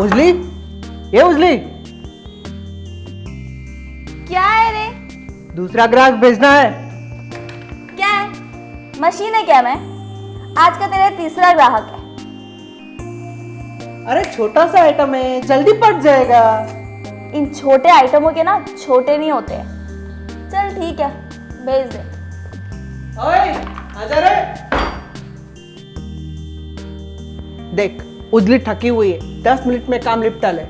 उजली, ये उजली, क्या है रे? दूसरा ग्राहक भेजना है। क्या है? मशीन है क्या मैं? आज का तेरा तीसरा ग्राहक है। अरे छोटा सा आइटम है, जल्दी पट जाएगा। इन छोटे आइटमों के ना छोटे नहीं होते हैं। चल ठीक है, भेज दे। ओए, आजा रे। देख, उजली थकी हुई है, 10 मिनट में काम निपटा ले।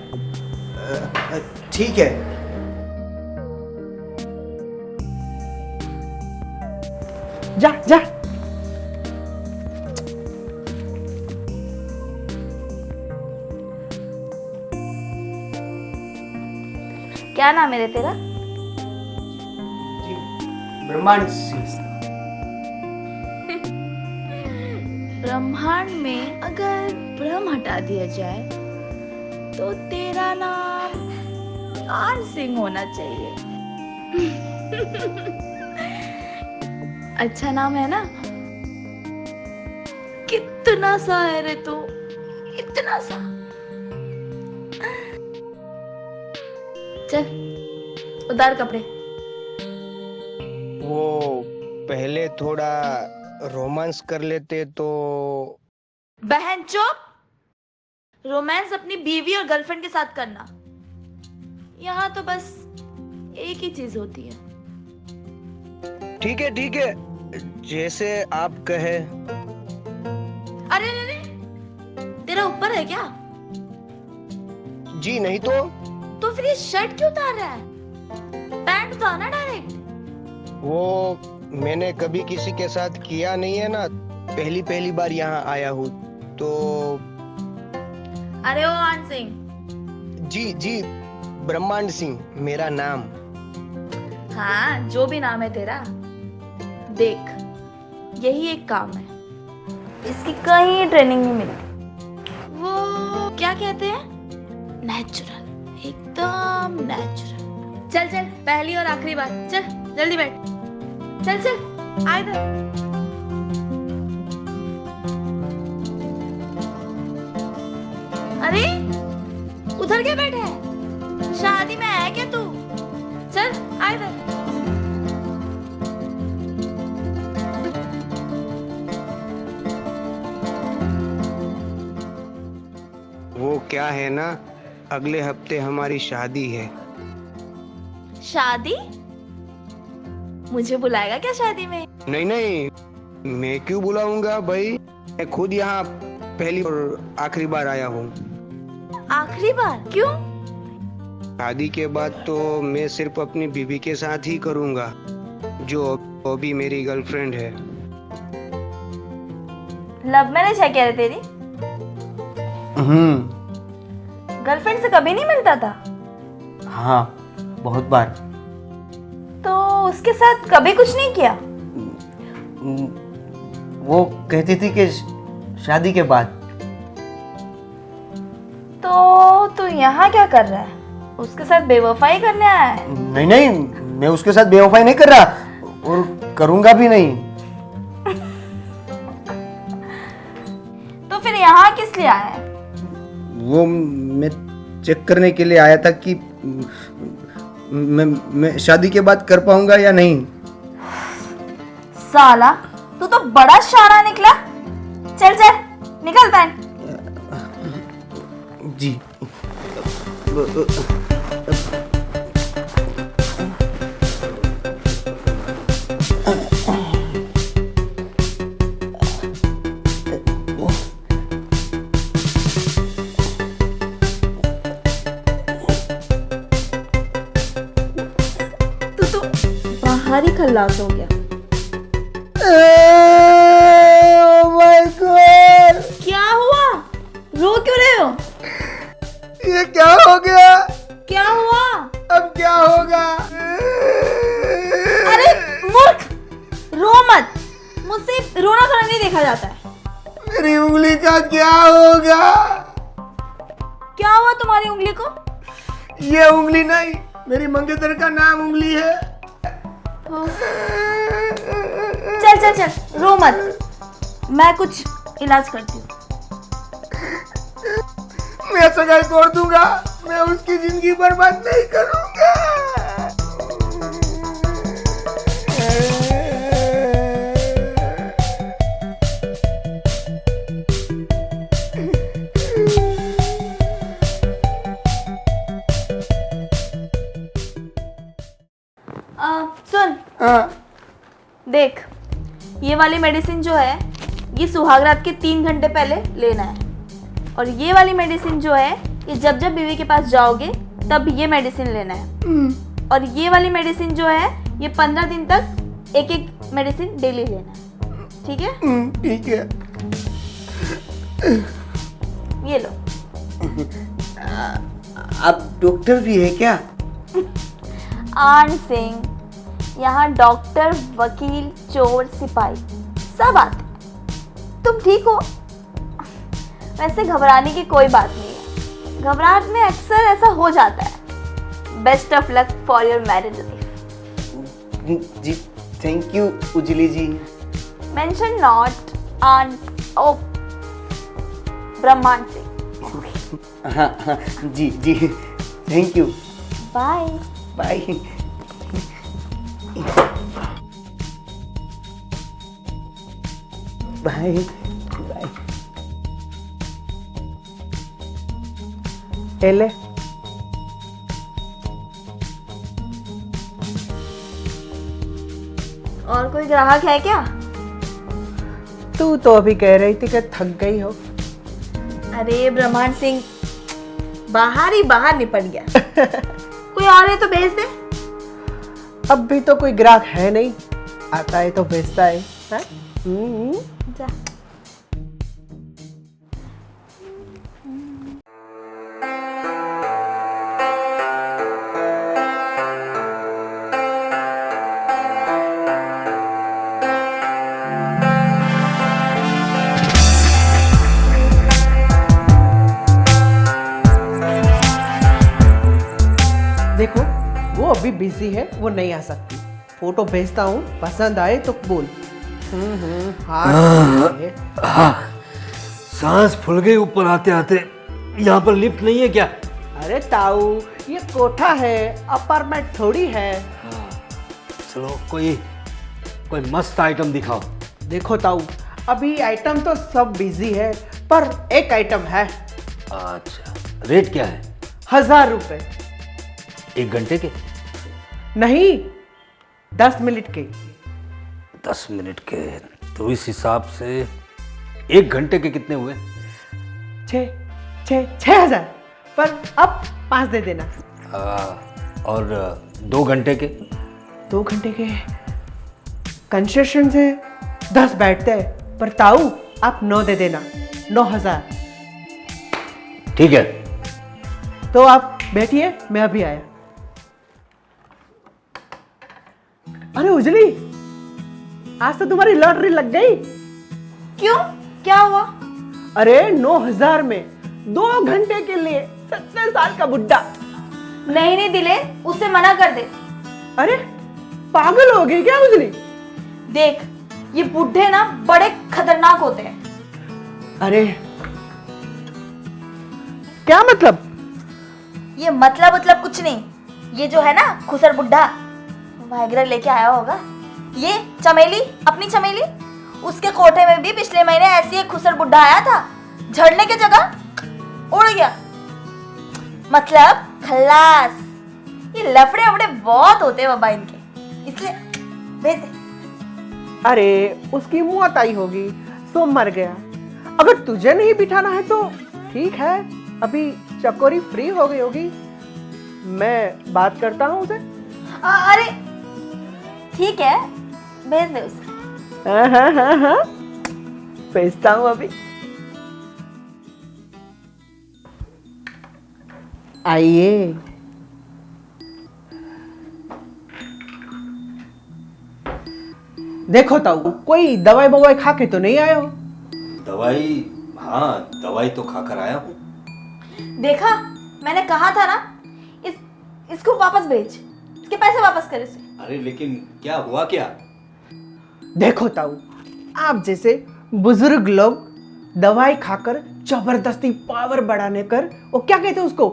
ठीक है। जा जा। क्या नाम है रे तेरा? जी, ब्रह्मांड सिंह। ब्रह्मांड में अगर ब्रह्म हटा दिया जाए तो तेरा नाम कान सिंह होना चाहिए। अच्छा नाम है ना? कितना सा है रे तू, इतना सा। चल उतार कपड़े। वो पहले थोड़ा रोमांस कर लेते तो। बहन चुप। रोमांस अपनी बीवी और गर्लफ्रेंड के साथ करना। यहाँ तो बस एक ही चीज होती है। ठीक है, जैसे आप कहे। अरे अरे, तेरा ऊपर है क्या? जी नहीं तो फिर ये शर्ट क्यों उतार रहा है? पैंट उतार ना डायरेक्ट। वो मैंने कभी किसी के साथ किया नहीं है ना, पहली बार यहाँ आया हूँ तो। अरे ओ आन सिंह। जी, ब्रह्मांड सिंह मेरा नाम। हाँ, जो भी नाम है तेरा। देख, यही एक काम है, इसकी कहीं ट्रेनिंग नहीं मिलती। वो क्या कहते हैं? नेचुरल, एकदम नेचुरल। चल चल, पहली और आखिरी बार। चल जल्दी बैठ। चल आ इधर। अरे उधर क्या बैठा है? शादी में आया क्या तू? चल आ इधर। वो क्या है ना, अगले हफ्ते हमारी शादी है। शादी? मुझे बुलाएगा क्या शादी में? नहीं, मैं क्यों बुलाऊंगा भाई, मैं खुद यहाँ पहली और आखिरी बार आया हूँ। आखिरी बार? क्यों? शादी के बाद तो मैं सिर्फ अपनी बीवी के साथ ही करूंगा, जो अभी मेरी गर्लफ्रेंड है। लव मैरिज है क्या रे तेरी? गर्लफ्रेंड से कभी नहीं मिलता था? हाँ, बहुत बार। तो उसके साथ कभी कुछ नहीं किया? वो कहती थी कि शादी के बाद। तो तू यहाँ क्या कर रहा है? उसके साथ बेवफाई करने आया है? नहीं, मैं उसके साथ बेवफाई नहीं कर रहा और करूंगा भी नहीं। तो फिर यहाँ किस लिए आया है? वो मैं चेक करने के लिए आया था कि मैं शादी के बाद कर पाऊंगा या नहीं। साला, तू तो बड़ा शाना निकला। चल चल निकल पैन। जी। तू तो बाहर ही खल्लास हो गया। माय गॉड, क्या हुआ? रो क्यों रहे हो? ये क्या हो गया? क्या हुआ? अब क्या होगा? अरे मूर्ख, रो मत। मुझसे रोना धोना नहीं देखा जाता है। मेरी उंगली का क्या होगा? क्या हुआ तुम्हारी उंगली को? ये उंगली नहीं, मेरी मंगेतर का नाम उंगली है। चल चल चल, रो मत, मैं कुछ इलाज करती हूँ। मैं सगाई तोड़ दूंगा, मैं उसकी जिंदगी बर्बाद नहीं करूंगा। सुन, हाँ, देख, ये वाली मेडिसिन जो है ये सुहागरात के 3 घंटे पहले लेना है, और ये वाली मेडिसिन जो है ये जब जब बीवी के पास जाओगे तब ये मेडिसिन लेना है, और ये वाली मेडिसिन जो है ये 15 दिन तक एक एक मेडिसिन डेली लेना है, ठीक है? ठीक है। ये लो। आप डॉक्टर भी है क्या? आन सिंह, यहाँ डॉक्टर, वकील, चोर, सिपाही सब आते हैं। तुम ठीक हो? वैसे घबराने की कोई बात नहीं है, घबराहट में अक्सर ऐसा हो जाता है। Best of luck for your marriage life. जी thank you Ujli ji. Mention not आन ओ ब्रह्मांड सिंह। हाँ हाँ जी जी thank you. Bye bye. Bye bye. ले और कोई ग्राहक है क्या? तू तो अभी कह रही थी कि थक गई हो। अरे ब्रह्मांड सिंह, बाहर ही बाहर निपट गया। कोई और है तो भेज दे। अब भी तो कोई ग्राहक है नहीं, आता है तो भेजता है, हैं? जा। देखो वो अभी बिजी है, वो नहीं आ सकती। फोटो भेजता हूँ, पसंद आए तो बोल। हाँ। सांस फूल गई ऊपर आते आते। यहाँ पर लिफ्ट नहीं है क्या? अरे ताऊ, ये कोठा है, अपार्टमेंट थोड़ी है। चलो कोई मस्त आइटम दिखाओ। देखो ताऊ, अभी आइटम तो सब बिजी है, पर एक आइटम है। अच्छा, रेट क्या है? 1000 रुपए। 1 घंटे के? नहीं, 10 मिनट के। 10 मिनट के तो इस हिसाब से 1 घंटे के कितने हुए? 6,000, पर अब 5 दे देना। और 2 घंटे के? 2 घंटे के कंसेशन से 10 बैठते हैं, पर ताऊ आप 9 दे देना। 9,000। ठीक है। तो आप बैठिए, मैं अभी आया। अरे उजली, आज तो तुम्हारी लॉटरी लग गई। क्यों, क्या हुआ? अरे 9,000 में 2 घंटे के लिए 70 साल का बुड्ढा। नहीं दिले, उसे मना कर दे। अरे पागल हो गई क्या उजली? देख, ये बुढ़े ना बड़े खतरनाक होते हैं। अरे क्या मतलब? ये मतलब कुछ नहीं। ये जो है ना खुसर बुढ़ा, वाइग्रा लेके आया होगा। ये चमेली, अपनी चमेली, उसके कोठे में भी पिछले महीने ऐसी एक खुसर बुढ़ा आया था, झड़ने की जगह उड़ गया। मतलब खल्लास। ये लफड़े वफड़े बहुत होते हैं बाबा इनके, इसलिए भेज दे। अरे उसकी मौत आई होगी, सो मर गया। अगर तुझे नहीं बिठाना है तो ठीक है, अभी चकोरी फ्री हो गई होगी, मैं बात करता हूँ उसे। अरे ठीक है, भेज दे उसे। हाँ, भेजता हूँ अभी। आइए। देखो ताऊ, कोई दवाई बवाई खा के तो नहीं आए हो? दवाई? हाँ, दवाई तो खाकर आया हूँ। देखा, मैंने कहा था ना, इसको वापस भेज, इसके पैसे वापस कर इसे। अरे लेकिन क्या हुआ क्या? देखो ताऊ, आप जैसे बुजुर्ग लोग दवाई खाकर जबरदस्ती पावर बढ़ाने कर वो क्या कहते हैं उसको,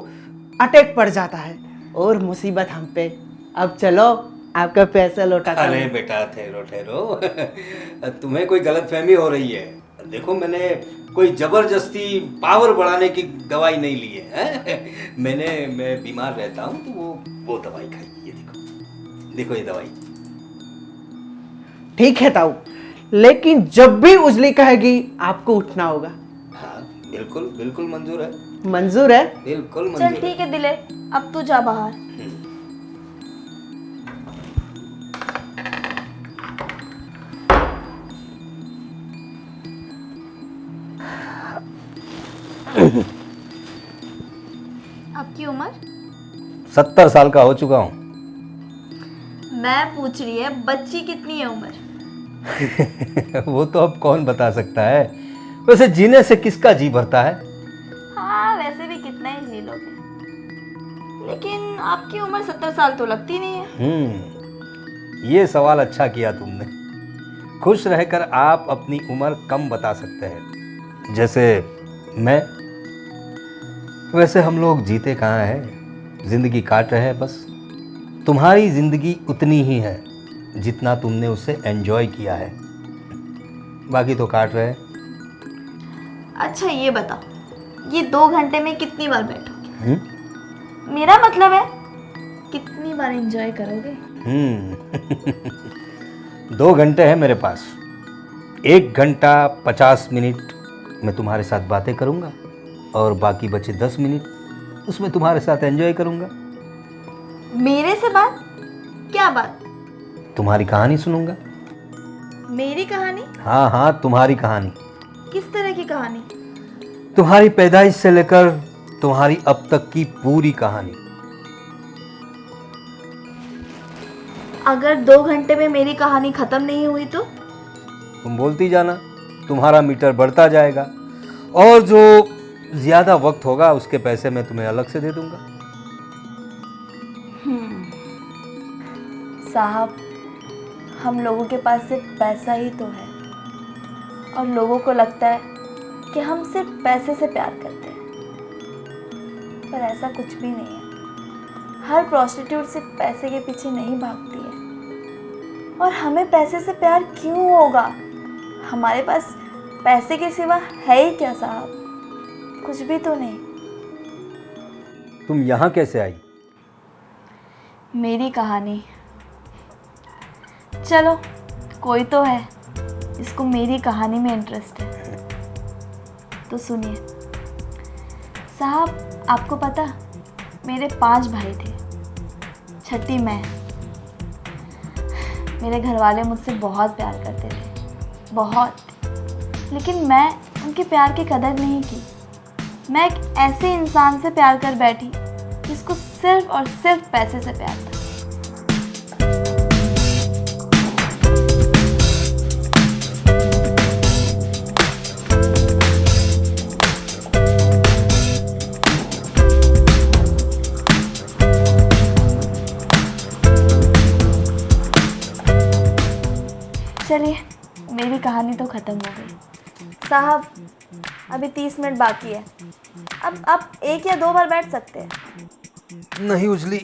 अटैक पड़ जाता है और मुसीबत हम पे। अब चलो आपका पैसा लौटा कर। अरे बेटा ठहरो ठहरो तुम्हें कोई गलतफहमी हो रही है। देखो मैंने कोई जबरदस्ती पावर बढ़ाने की दवाई नहीं ली है, मैं बीमार रहता हूँ तो वो दवाई खाई। ये देखो ये दवाई। ठीक है ताऊ, लेकिन जब भी उजली कहेगी आपको उठना होगा। हाँ बिल्कुल बिल्कुल मंजूर है। मंजूर है? बिल्कुल चल मंजूर ठीक है दिले, अब तू जा बाहर। आपकी उम्र? 70 साल का हो चुका हूँ। मैं पूछ रही है बच्ची कितनी है उम्र? वो तो अब कौन बता सकता है। वैसे जीने से किसका जी भरता है। हाँ वैसे भी कितना ही जी लोगे, लेकिन आपकी उम्र 70 साल तो लगती नहीं है। ये सवाल अच्छा किया तुमने। खुश रहकर आप अपनी उम्र कम बता सकते हैं, जैसे मैं। वैसे हम लोग जीते कहाँ हैं, जिंदगी काट रहे हैं बस। तुम्हारी जिंदगी उतनी ही है जितना तुमने उसे एंजॉय किया है, बाकी तो काट रहे हैं। अच्छा ये बताओ, ये 2 घंटे में कितनी बार बैठोगे? मेरा मतलब है कितनी बार एंजॉय करोगे? 2 घंटे हैं मेरे पास। 1 घंटा 50 मिनट मैं तुम्हारे साथ बातें करूंगा और बाकी बचे 10 मिनट उसमें तुम्हारे साथ एंजॉय करूंगा। मेरे से बात? क्या बात? तुम्हारी कहानी सुनूंगा। मेरी कहानी? हाँ हाँ तुम्हारी कहानी। किस तरह की कहानी? तुम्हारी पैदाइश से लेकर तुम्हारी अब तक की पूरी कहानी। अगर 2 घंटे में मेरी कहानी खत्म नहीं हुई तो? तुम बोलती जाना, तुम्हारा मीटर बढ़ता जाएगा और जो ज्यादा वक्त होगा उसके पैसे मैं तुम्हें अलग से दे दूंगा। साहब, हम लोगों के पास सिर्फ पैसा ही तो है और लोगों को लगता है कि हम सिर्फ पैसे से प्यार करते हैं, पर ऐसा कुछ भी नहीं है। हर प्रोस्टिट्यूट सिर्फ पैसे के पीछे नहीं भागती है। और हमें पैसे से प्यार क्यों होगा? हमारे पास पैसे के सिवा है ही क्या साहब? कुछ भी तो नहीं। तुम यहाँ कैसे आई? मेरी कहानी। चलो कोई तो है इसको मेरी कहानी में इंटरेस्ट है, तो सुनिए साहब। आपको पता, मेरे 5 भाई थे, छठी मैं। मेरे घर वाले मुझसे बहुत प्यार करते थे, बहुत। लेकिन मैं उनके प्यार की कदर नहीं की। मैं एक ऐसे इंसान से प्यार कर बैठी जिसको सिर्फ और सिर्फ पैसे से प्यार था। चलिए मेरी कहानी तो ख़त्म हो गई साहब। अभी 30 मिनट बाकी है। अब आप 1 या 2 बार बैठ सकते हैं। नहीं उजली,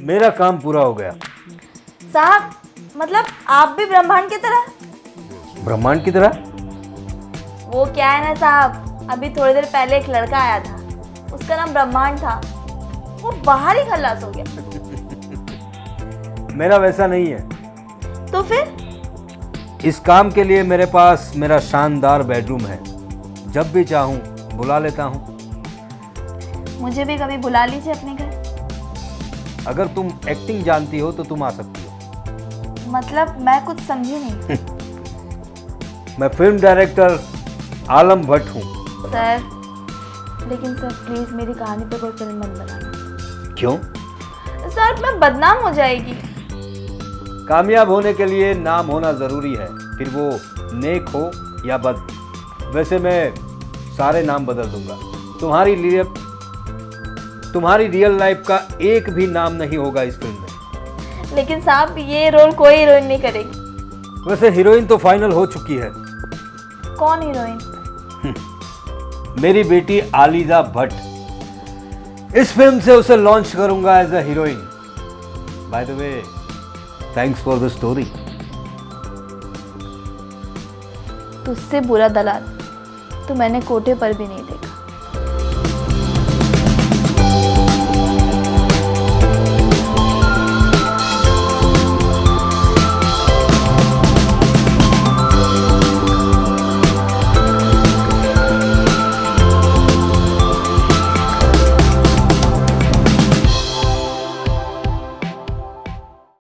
मेरा काम पूरा हो गया। साहब मतलब आप भी ब्रह्मांड की तरह? ब्रह्मांड की तरह? वो क्या है ना साहब, अभी थोड़ी देर पहले एक लड़का आया था, उसका नाम ब्रह्मांड था, वो बाहर ही खल्लास हो गया। मेरा वैसा नहीं है। तो फिर? इस काम के लिए मेरे पास मेरा शानदार बेडरूम है, जब भी चाहूँ बुला लेता हूँ। मुझे भी कभी बुला लीजिए अपने घर। अगर तुम एक्टिंग जानती हो तो तुम आ सकती हो। मतलब मैं कुछ समझी नहीं। मैं फिल्म डायरेक्टर आलम भट्ट हूँ। सर, लेकिन सर प्लीज मेरी कहानी पे कोई फिल्म मत बनाना। क्यों? सर मैं बदनाम हो जाएगी। कामयाब होने के लिए नाम होना जरूरी है, फिर वो नेक हो या बद। वैसे मैं सारे नाम बदल दूंगा। तुम्हारी रियल लाइफ का एक भी नाम नहीं होगा इस फिल्म में। लेकिन साहब ये रोल कोई हीरोइन नहीं करेगी। वैसे हीरोइन तो फाइनल हो चुकी है। कौन हीरोइन? मेरी बेटी आलिजा भट्ट। इस फिल्म से उसे लॉन्च करूंगा as a heroine. By the way, thanks for the story. तुझसे बुरा दलाल तो मैंने कोठे पर भी नहीं देखा।